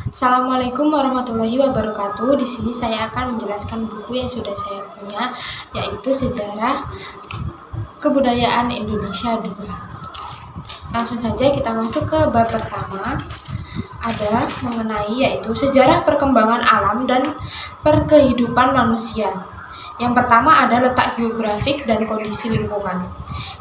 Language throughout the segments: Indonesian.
Assalamualaikum warahmatullahi wabarakatuh. Di sini saya akan menjelaskan buku yang sudah saya punya, yaitu Sejarah Kebudayaan Indonesia 2. Langsung saja kita masuk ke bab pertama. Ada mengenai yaitu sejarah perkembangan alam dan perkehidupan manusia. Yang pertama ada letak geografik dan kondisi lingkungan.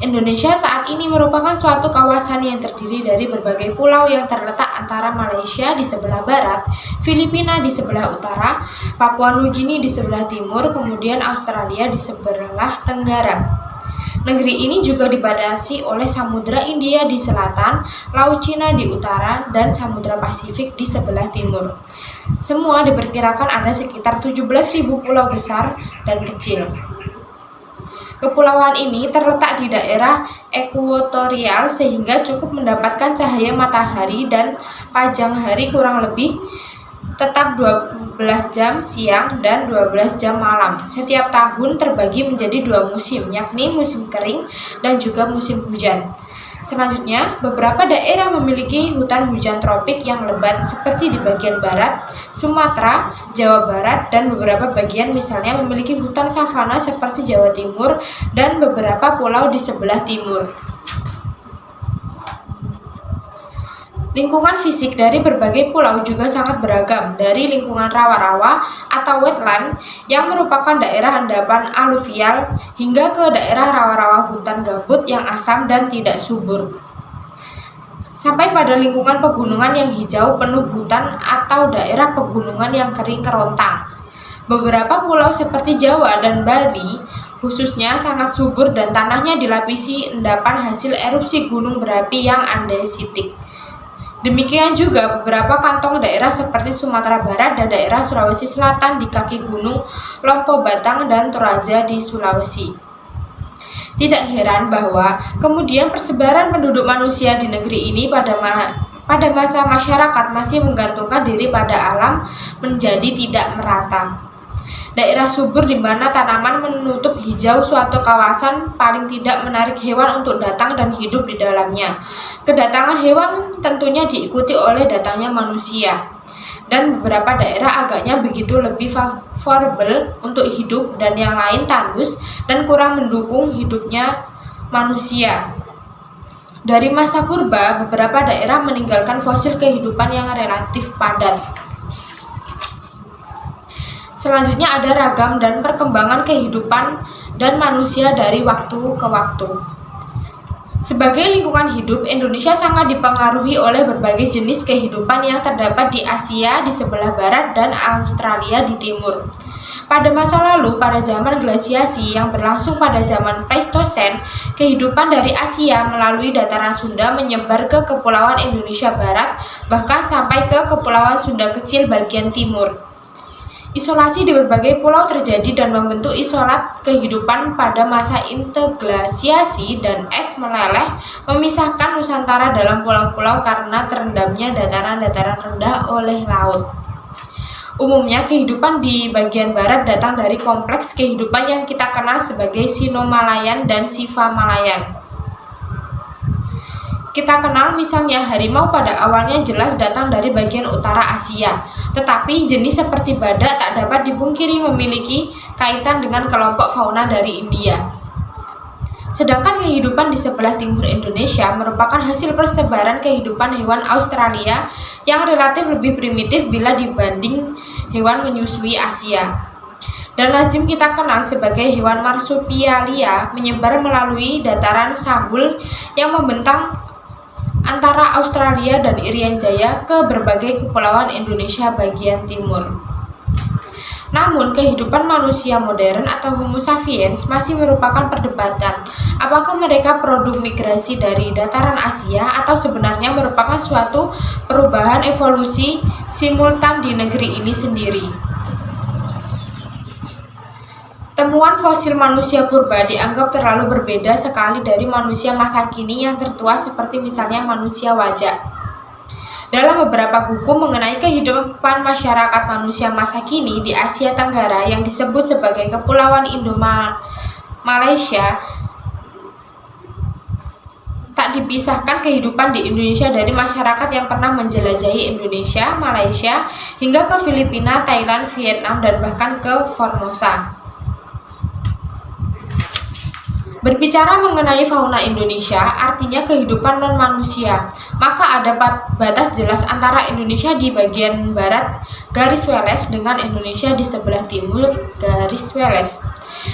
Indonesia saat ini merupakan suatu kawasan yang terdiri dari berbagai pulau yang terletak antara Malaysia di sebelah barat, Filipina di sebelah utara, Papua Nugini di sebelah timur, kemudian Australia di sebelah tenggara. Negeri ini juga dibatasi oleh Samudra India di selatan, Laut Cina di utara, dan Samudra Pasifik di sebelah timur. Semua diperkirakan ada sekitar 17.000 pulau besar dan kecil. Kepulauan ini terletak di daerah ekuatorial sehingga cukup mendapatkan cahaya matahari dan pajang hari kurang lebih tetap 12 jam siang dan 12 jam malam. Setiap tahun terbagi menjadi 2 musim, yakni musim kering dan juga musim hujan. Selanjutnya, beberapa daerah memiliki hutan hujan tropik yang lebat seperti di bagian barat, Sumatera, Jawa Barat, dan beberapa bagian misalnya memiliki hutan savana seperti Jawa Timur dan beberapa pulau di sebelah timur. Lingkungan fisik dari berbagai pulau juga sangat beragam, dari lingkungan rawa-rawa atau wetland yang merupakan daerah endapan aluvial hingga ke daerah rawa-rawa hutan gambut yang asam dan tidak subur. Sampai pada lingkungan pegunungan yang hijau penuh hutan atau daerah pegunungan yang kering kerontang. Beberapa pulau seperti Jawa dan Bali khususnya sangat subur dan tanahnya dilapisi endapan hasil erupsi gunung berapi yang andesitik. Demikian juga beberapa kantong daerah seperti Sumatera Barat dan daerah Sulawesi Selatan di kaki gunung Lompo Batang dan Toraja di Sulawesi. Tidak heran bahwa kemudian persebaran penduduk manusia di negeri ini pada masa masyarakat masih menggantungkan diri pada alam menjadi tidak merata. Daerah subur di mana tanaman menutup hijau suatu kawasan paling tidak menarik hewan untuk datang dan hidup di dalamnya. Kedatangan hewan tentunya diikuti oleh datangnya manusia. Dan beberapa daerah agaknya begitu lebih favorable untuk hidup dan yang lain tandus dan kurang mendukung hidupnya manusia. Dari masa purba, beberapa daerah meninggalkan fosil kehidupan yang relatif padat. Selanjutnya ada ragam dan perkembangan kehidupan dan manusia dari waktu ke waktu. Sebagai lingkungan hidup, Indonesia sangat dipengaruhi oleh berbagai jenis kehidupan yang terdapat di Asia di sebelah barat dan Australia di timur. Pada masa lalu, pada zaman glasiasi yang berlangsung pada zaman Pleistosen, kehidupan dari Asia melalui dataran Sunda menyebar ke Kepulauan Indonesia Barat, bahkan sampai ke Kepulauan Sunda Kecil bagian timur. Isolasi di berbagai pulau terjadi dan membentuk isolat kehidupan pada masa interglasiasi dan es meleleh memisahkan Nusantara dalam pulau-pulau karena terendamnya dataran-dataran rendah oleh laut. Umumnya kehidupan di bagian barat datang dari kompleks kehidupan yang kita kenal sebagai Sinomalayan dan Sivamalayan. Kita kenal misalnya harimau pada awalnya jelas datang dari bagian utara Asia, tetapi jenis seperti badak tak dapat dipungkiri memiliki kaitan dengan kelompok fauna dari India. Sedangkan kehidupan di sebelah timur Indonesia merupakan hasil persebaran kehidupan hewan Australia yang relatif lebih primitif bila dibanding hewan menyusui Asia. Dan lazim kita kenal sebagai hewan marsupialia menyebar melalui dataran Sahul yang membentang antara Australia dan Irian Jaya ke berbagai kepulauan Indonesia bagian timur. Namun, kehidupan manusia modern atau Homo sapiens masih merupakan perdebatan. Apakah mereka produk migrasi dari dataran Asia atau sebenarnya merupakan suatu perubahan evolusi simultan di negeri ini sendiri? Temuan fosil manusia purba dianggap terlalu berbeda sekali dari manusia masa kini yang tertua seperti misalnya manusia wajak. Dalam beberapa buku mengenai kehidupan masyarakat manusia masa kini di Asia Tenggara yang disebut sebagai Kepulauan Indo-Malaysia, tak tak dipisahkan kehidupan di Indonesia dari masyarakat yang pernah menjelajahi Indonesia, Malaysia, hingga ke Filipina, Thailand, Vietnam, dan bahkan ke Formosa. Berbicara mengenai fauna Indonesia, artinya kehidupan non-manusia, maka ada batas jelas antara Indonesia di bagian barat garis Wallace dengan Indonesia di sebelah timur garis Wallace.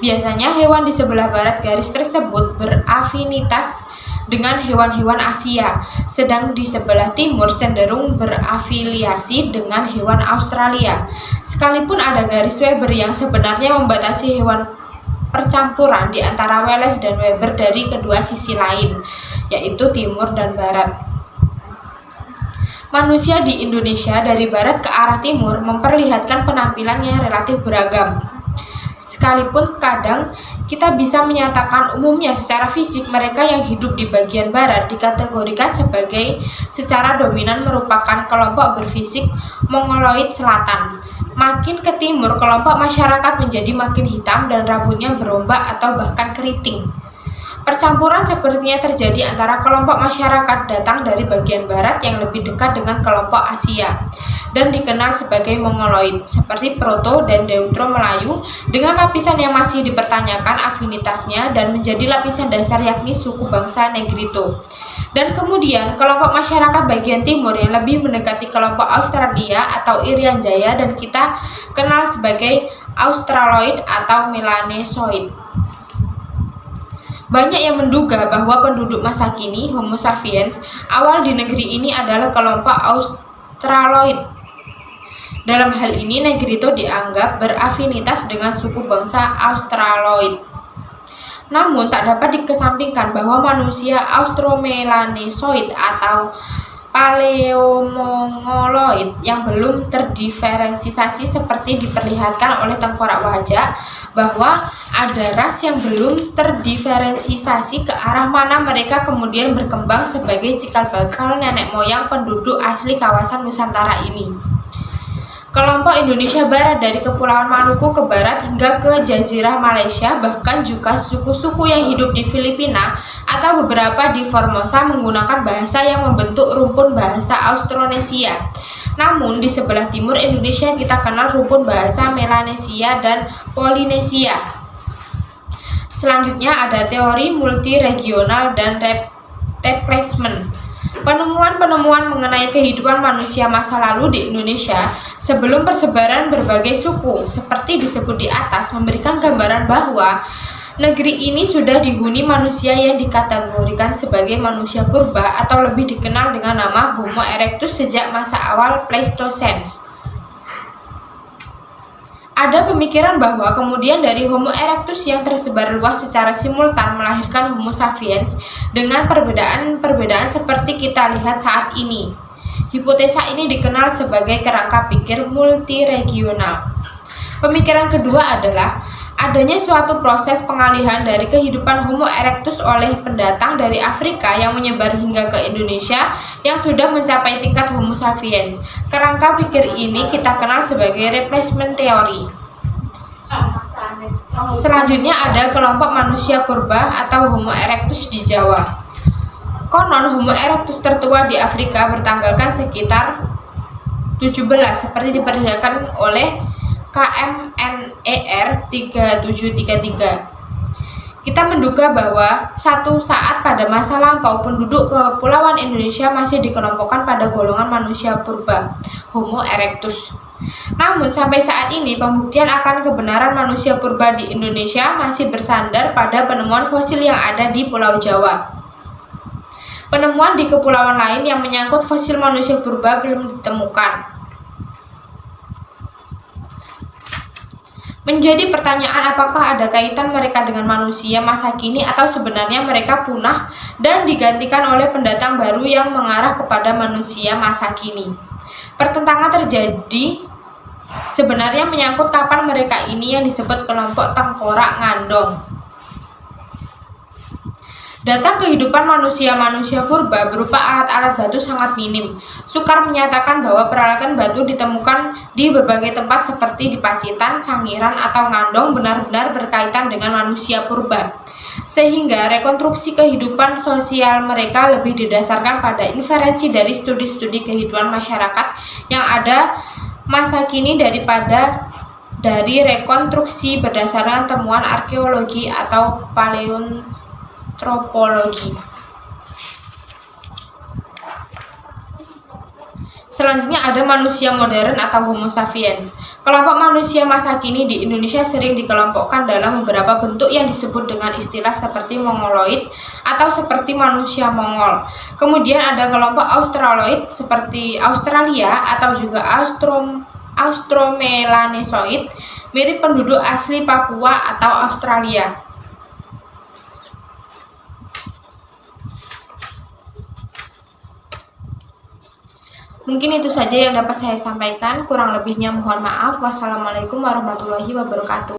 Biasanya hewan di sebelah barat garis tersebut berafinitas dengan hewan-hewan Asia, sedang di sebelah timur cenderung berafiliasi dengan hewan Australia. Sekalipun ada garis Weber yang sebenarnya membatasi hewan percampuran di antara Wallace dan Weber dari kedua sisi lain, yaitu timur dan barat. Manusia di Indonesia dari barat ke arah timur memperlihatkan penampilan yang relatif beragam. Sekalipun kadang kita bisa menyatakan umumnya secara fisik mereka yang hidup di bagian barat dikategorikan secara dominan merupakan kelompok berfisik Mongoloid Selatan. Makin ke timur, kelompok masyarakat menjadi makin hitam dan rambutnya berombak atau bahkan keriting. Percampuran sepertinya terjadi antara kelompok masyarakat datang dari bagian barat yang lebih dekat dengan kelompok Asia dan dikenal sebagai Mongoloid, seperti Proto dan Deutero Melayu, dengan lapisan yang masih dipertanyakan afinitasnya dan menjadi lapisan dasar yakni suku bangsa Negrito. Dan kemudian kelompok masyarakat bagian timur yang lebih mendekati kelompok Australia atau Irian Jaya dan kita kenal sebagai Australoid atau Melanesoid. Banyak yang menduga bahwa penduduk masa kini, Homo sapiens, awal di negeri ini adalah kelompok Australoid. Dalam hal ini, Negrito dianggap berafinitas dengan suku bangsa Australoid. Namun, tak dapat dikesampingkan bahwa manusia Austromelanesoid atau Paleomongoloid yang belum terdiferensiasi seperti diperlihatkan oleh tengkorak wajah, bahwa ada ras yang belum terdiferensiasi ke arah mana mereka kemudian berkembang sebagai cikal bakal nenek moyang penduduk asli kawasan Nusantara ini. Kelompok Indonesia Barat dari Kepulauan Maluku ke barat hingga ke Jazirah Malaysia, bahkan juga suku-suku yang hidup di Filipina atau beberapa di Formosa menggunakan bahasa yang membentuk rumpun bahasa Austronesia. Namun di sebelah timur Indonesia kita kenal rumpun bahasa Melanesia dan Polinesia. Selanjutnya ada teori multiregional dan replacement. Penemuan-penemuan mengenai kehidupan manusia masa lalu di Indonesia sebelum persebaran berbagai suku seperti disebut di atas memberikan gambaran bahwa negeri ini sudah dihuni manusia yang dikategorikan sebagai manusia purba atau lebih dikenal dengan nama Homo erectus sejak masa awal Pleistocene. Ada pemikiran bahwa kemudian dari Homo erectus yang tersebar luas secara simultan melahirkan Homo sapiens dengan perbedaan-perbedaan seperti kita lihat saat ini. Hipotesa ini dikenal sebagai kerangka pikir multiregional. Pemikiran kedua adalah adanya suatu proses pengalihan dari kehidupan Homo erectus oleh pendatang dari Afrika yang menyebar hingga ke Indonesia yang sudah mencapai tingkat Homo sapiens. Kerangka pikir ini kita kenal sebagai replacement theory. Selanjutnya ada kelompok manusia purba atau Homo erectus di Jawa. Konon Homo erectus tertua di Afrika bertanggalkan sekitar 17 seperti diperlihatkan oleh KMNER 3733. Kita menduga bahwa satu saat pada masa lampau penduduk kepulauan Indonesia masih dikelompokkan pada golongan manusia purba, Homo erectus. Namun sampai saat ini pembuktian akan kebenaran manusia purba di Indonesia masih bersandar pada penemuan fosil yang ada di Pulau Jawa. Penemuan di kepulauan lain yang menyangkut fosil manusia purba belum ditemukan. Menjadi pertanyaan apakah ada kaitan mereka dengan manusia masa kini atau sebenarnya mereka punah dan digantikan oleh pendatang baru yang mengarah kepada manusia masa kini. Pertentangan terjadi sebenarnya menyangkut kapan mereka ini yang disebut kelompok tengkorak ngandong. Data kehidupan manusia purba berupa alat-alat batu sangat minim. Sukar menyatakan bahwa peralatan batu ditemukan di berbagai tempat seperti di Pacitan, Sangiran, atau Ngandong benar-benar berkaitan dengan manusia purba. sehingga rekonstruksi kehidupan sosial mereka lebih didasarkan pada inferensi dari studi-studi kehidupan masyarakat yang ada masa kini daripada dari rekonstruksi berdasarkan temuan arkeologi atau paleontropologi. Selanjutnya ada manusia modern atau Homo sapiens. Kelompok manusia masa kini di Indonesia sering dikelompokkan dalam beberapa bentuk yang disebut dengan istilah seperti Mongoloid atau seperti manusia Mongol. Kemudian ada kelompok Australoid seperti Australia atau juga Austromelanesoid, mirip penduduk asli Papua atau Australia. Mungkin itu saja yang dapat saya sampaikan, kurang lebihnya mohon maaf. Wassalamualaikum warahmatullahi wabarakatuh.